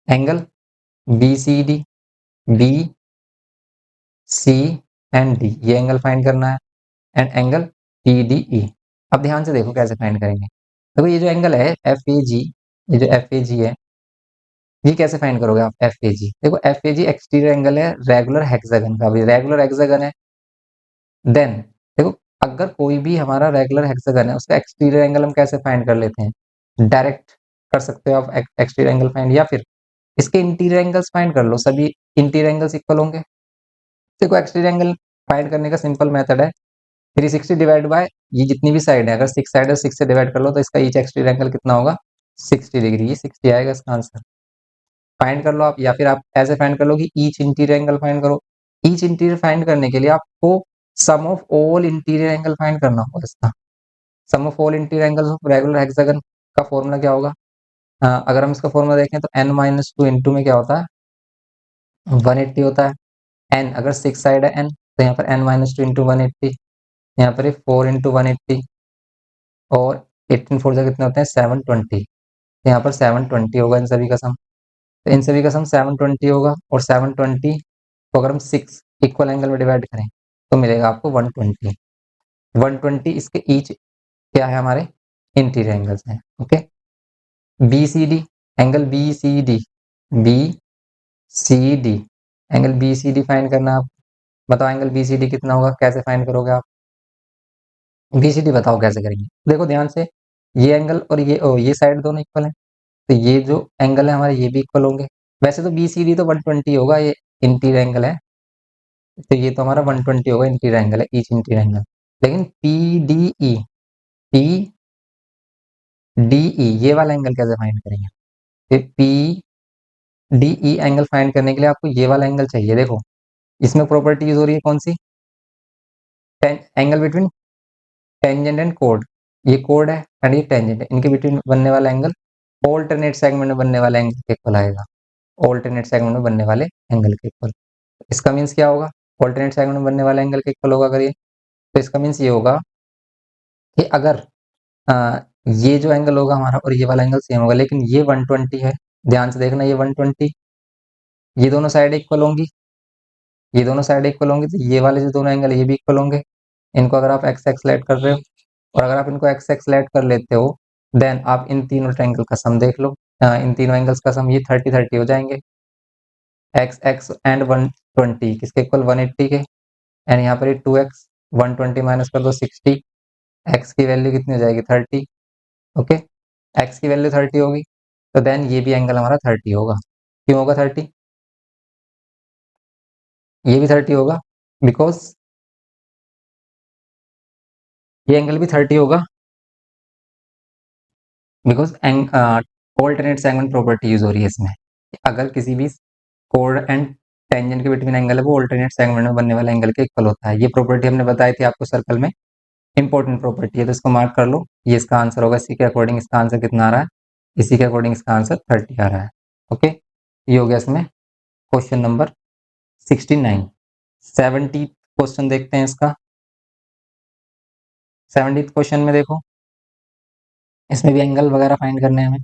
angle B C D, B C and D, ये angle find करना है, and angle P D E. अब ध्यान से देखो कैसे फाइंड करेंगे। देखो ये जो एंगल है एफ ए जी, ये जो एफ ए जी है ये कैसे फाइंड करोगे आप, एफ ए जी, देखो F A G exterior angle है रेगुलर हेक्सागन का, भी रेगुलर हेक्सागन है। देन देखो अगर कोई भी हमारा रेगुलर हेक्सागन है उसका एक्सटीरियर एंगल हम कैसे फाइंड कर लेते हैं, डायरेक्ट कर सकते हो आप एक्सटीरियर एंगल फाइंड, या फिर इसके इंटीरियर एंगल्स फाइंड कर लो, सभी इंटीरियर एंगल्स इक्वल होंगे। देखो एक्सटीरियर एंगल फाइंड करने का सिंपल मेथड है 360 डिवाइड बाय ये जितनी भी साइड है, अगर 6 साइड है 6 से डिवाइड कर लो तो इसका ईच एक्सटीरियर एंगल कितना होगा 60 डिग्री, ये 60 आएगा इसका आंसर। फाइंड कर लो आप, या फिर आप ऐसे फाइंड कर लो कि ईच इंटीरियर एंगल फाइंड करो। ईच इंटीरियर फाइंड करने के लिए आपको sum of all interior angle find करना होगा इसका। Sum of all interior angles of regular hexagon का फॉर्मूला क्या होगा? अगर हम इसका फॉर्मूला देखें तो n माइनस टू इंटू में क्या होता है 180 होता है। n अगर 6 साइड है n तो यहाँ पर n माइनस टू इंटू 180, यहाँ पर 4 इंटू 180 और 18 फोर से कितने होते हैं 720, तो यहाँ पर 720 होगा इन सभी का सम। तो इन सभी का सम 720 होगा और 720 को अगर हम 6 इक्वल एंगल में डिवाइड करें तो मिलेगा आपको 120। 120 इसके ईच क्या है हमारे इंटीरियर एंगल्स हैं। Okay, B C D angle B C D, B C D angle B C D find करना आप। बताओ एंगल बी सी डी कितना होगा, कैसे फाइंड करोगे आप? बी सी डी बताओ कैसे करेंगे। देखो ध्यान से, ये एंगल और ये साइड दोनों इक्वल है, तो ये जो एंगल है हमारे ये भी इक्वल होंगे। वैसे तो बी सी डी तो 120 होगा, ये इंटीरियर एंगल है, तो ये तो हमारा 120 होगा, इंटीरियर एंगल है, ईच इंटीरियर एंगल। लेकिन पी डी ई, पी डी ई ये वाला एंगल कैसे फाइंड करेंगे? P D E angle find करने के लिए आपको ये वाला एंगल चाहिए। देखो इसमें प्रॉपर्टी यूज हो रही है कौन सी, एंगल बिटवीन टेंजेंट एंड कोड। ये कोड है एंड ये टेंजेंट है, इनके बिटवीन बनने वाला एंगल ऑल्टरनेट सेगमेंट में बनने वाले एंगल के इक्वल आएगा। ऑल्टरनेट सेगमेंट में बनने वाले एंगल के इक्वल। इसका मीन्स क्या होगा? ऑल्टरनेट सेगमेंट में बनने वाले एंगल के इक्वल होगा अगर ये, तो इसका मीन्स ये होगा कि अगर आ, ये जो एंगल होगा हमारा और ये वाला एंगल सेम होगा, लेकिन ये 120 है, ध्यान से देखना ये 120, ये दोनों साइड इक्वल होंगी, ये दोनों साइड इक्वल होंगी, तो ये वाले जो दोनों एंगल ये भी इक्वल होंगे। इनको अगर आप एक्स एक्स लेट कर रहे हो और अगर आप इनको एक्स एक्स लेट कर लेते हो देन आप इन तीनों ट्रायंगल का सम देख लो। इन तीनों एंगल्स का सम ये 30 हो जाएंगे। एक्स एक्स एंड 120 किसके इक्वल 180 के, एंड यहाँ पर ये 2x 120 माइनस कर दो 60, एक्स की वैल्यू कितनी हो जाएगी 30। ओके, एक्स की वैल्यू 30 होगी तो देन ये भी एंगल हमारा 30 होगा। क्यों होगा 30? ये भी 30 होगा बिकॉज ये एंगल भी 30 होगा because alternate segment property use हो रही है इसमें। अगर किसी भी कोड एंड टेंजेंट के बिटवीन एंगल है वो ऑल्टरनेट सेगमेंट में बनने वाले एंगल के इक्वल होता है। ये प्रॉपर्टी हमने बताई थी आपको सर्कल में, इंपॉर्टेंट प्रॉपर्टी है, तो इसको मार्क कर लो। ये इसका आंसर होगा, इसी के अकॉर्डिंग इसका आंसर कितना आ रहा है, इसी के अकॉर्डिंग इसका आंसर 30 आ रहा है। ओके, ये हो गया इसमें क्वेश्चन नंबर 69। 70 क्वेश्चन देखते हैं इसका। 70 क्वेश्चन में देखो, इसमें भी एंगल वगैरह फाइंड करने हैं हमें।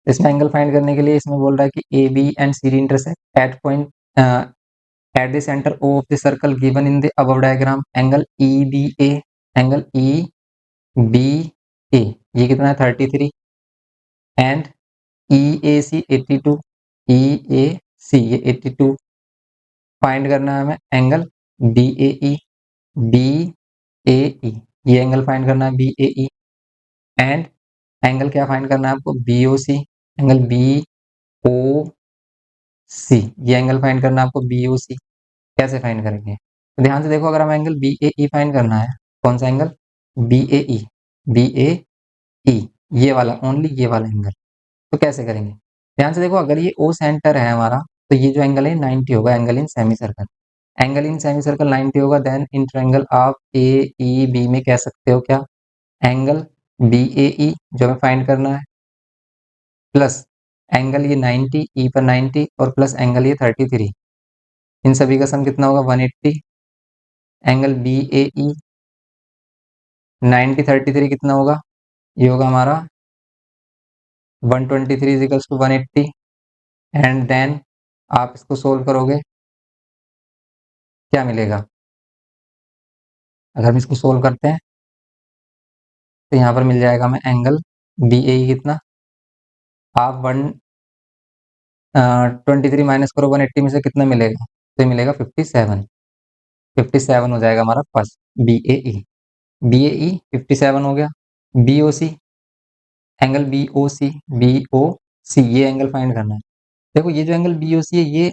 इसमें एंगल फाइंड करने के लिए इसमें बोल रहा है कि A B and C D intersect at point at the center O of the circle given in the above diagram, angle EBA, angle EBA ये कितना है 33 and EAC 82, EAC ये 82 फाइंड करना है हमें। एंगल BAE, BAE ये angle find करना है BAE एंड एंगल क्या फाइंड करना है आपको BOC, एंगल BOC ये एंगल फाइंड करना है आपको BOC। कैसे फाइंड करेंगे? तो ध्यान से देखो, अगर हमें angle B A E find करना है, कौन सा angle B A E, B A ई ये वाला, ओनली ये वाला एंगल, तो कैसे करेंगे? ध्यान से देखो, अगर ये ओ सेंटर है हमारा तो ये जो एंगल है 90 होगा, angle in semi circle. Angle in semi circle 90 होगा, देन इन ट्रायंगल आप ए ई बी में कह सकते हो क्या, एंगल बी ए ई जो हमें फाइंड करना है प्लस एंगल ये 90 ई पर 90 और प्लस एंगल ये 33, इन सभी का सम कितना होगा 180। एंगल बी ए ई 90 33 कितना होगा, ये होगा हमारा 123 इजिकल्स टू 180 एंड देन आप इसको सोल्व करोगे क्या मिलेगा? अगर हम इसको सोल्व करते हैं तो यहाँ पर मिल जाएगा हमें एंगल बी ए कितना, आप 123 माइनस करो 180 में से कितना मिलेगा, तो ये मिलेगा 57। 57 हो जाएगा हमारा first B A E. B A E 57 हो गया। B O C angle B O C ये एंगल फाइंड करना है। देखो ये जो एंगल बी ओ सी है ये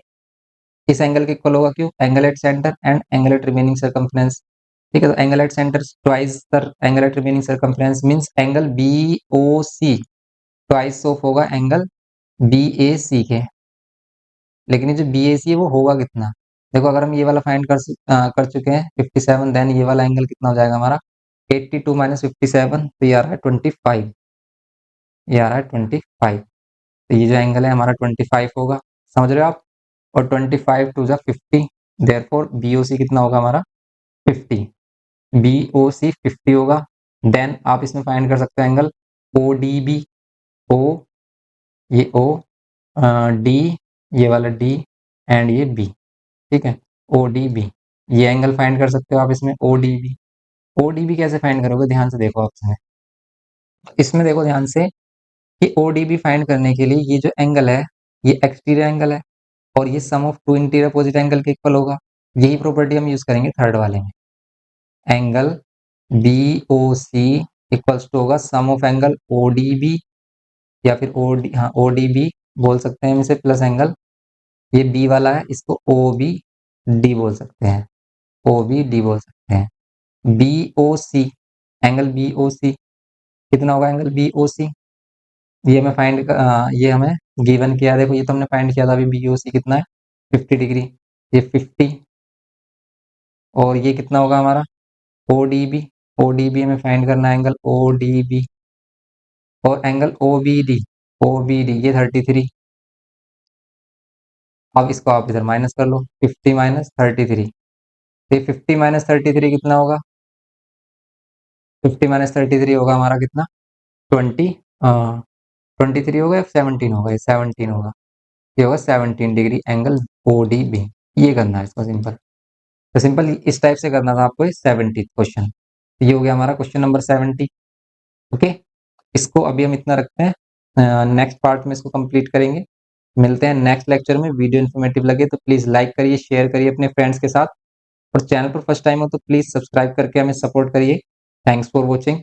इस एंगल के इक्वल होगा, क्यों? Angle at centre and angle at remaining circumference. ठीक है, तो angle at centre twice the angle at remaining circumference means angle B O C twice of होगा एंगल बी ए सी के। लेकिन ये जो बी ए सी है वो होगा कितना? देखो अगर हम ये वाला फाइंड कर चुके हैं 57, देन ये वाला एंगल कितना हो जाएगा हमारा 82 माइनस 57, तो ये आ रहा है 25, ये आ रहा है 25। तो ये जो एंगल है हमारा 25 होगा, समझ रहे हो आप? और 25 टू जा 50, देयरफॉर बी ओ सी कितना होगा हमारा 50, बी ओ सी 50 होगा। देन आप इसमें फाइंड कर सकते हो एंगल ओ डी बी, ओ ये ओ, डी ये वाला डी, एंड ये बी। ठीक है, ओ डी बी ये एंगल फाइंड कर सकते हो आप इसमें O D B. O D B कैसे फाइंड करोगे? ध्यान से देखो आप इसमें देखो ध्यान से कि ओ डी बी फाइंड करने के लिए ये जो एंगल है ये एक्सटीरियर एंगल है और ये sum of two interior opposite angle के इक्वल होगा। यही प्रॉपर्टी हम यूज करेंगे थर्ड वाले में। Angle B O C equals to होगा sum of angle O D B, या फिर ओ डी, हाँ ओ डी बी बोल सकते हैं हम इसे, प्लस एंगल ये बी वाला है इसको ओ बी डी बोल सकते हैं, ओ बी डी बोल सकते हैं। B O C angle B O C कितना होगा? एंगल बी ओ सी ये हमें ये हमें गिवन किया, देखो ये तो हमने फाइंड किया था अभी, बी ओ सी कितना है 50 डिग्री, ये 50। और ये कितना होगा हमारा O D B, O D B हमें फाइंड करना है एंगल ओ डी बी। और angle O B D, O B D ये 33। अब इसको आप इधर माइनस कर लो, 50 माइनस 33, तो 50 माइनस 33 कितना होगा? 50 माइनस 33 होगा हमारा कितना 20, 23 होगा या 17 होगा? ये 17 होगा, ये होगा 17 degree angle O D B. ये करना है इसको सिंपल, तो सिंपल इस टाइप से करना था आपको ये 70 क्वेश्चन। ये हो गया हमारा क्वेश्चन नंबर 70। ओके, इसको अभी हम इतना रखते हैं, नेक्स्ट पार्ट में इसको कंप्लीट करेंगे। मिलते हैं नेक्स्ट लेक्चर में। वीडियो इन्फॉर्मेटिव लगे तो प्लीज लाइक करिए, शेयर करिए अपने फ्रेंड्स के साथ, और चैनल पर फर्स्ट टाइम हो तो प्लीज सब्सक्राइब करके हमें सपोर्ट करिए। Thanks for watching.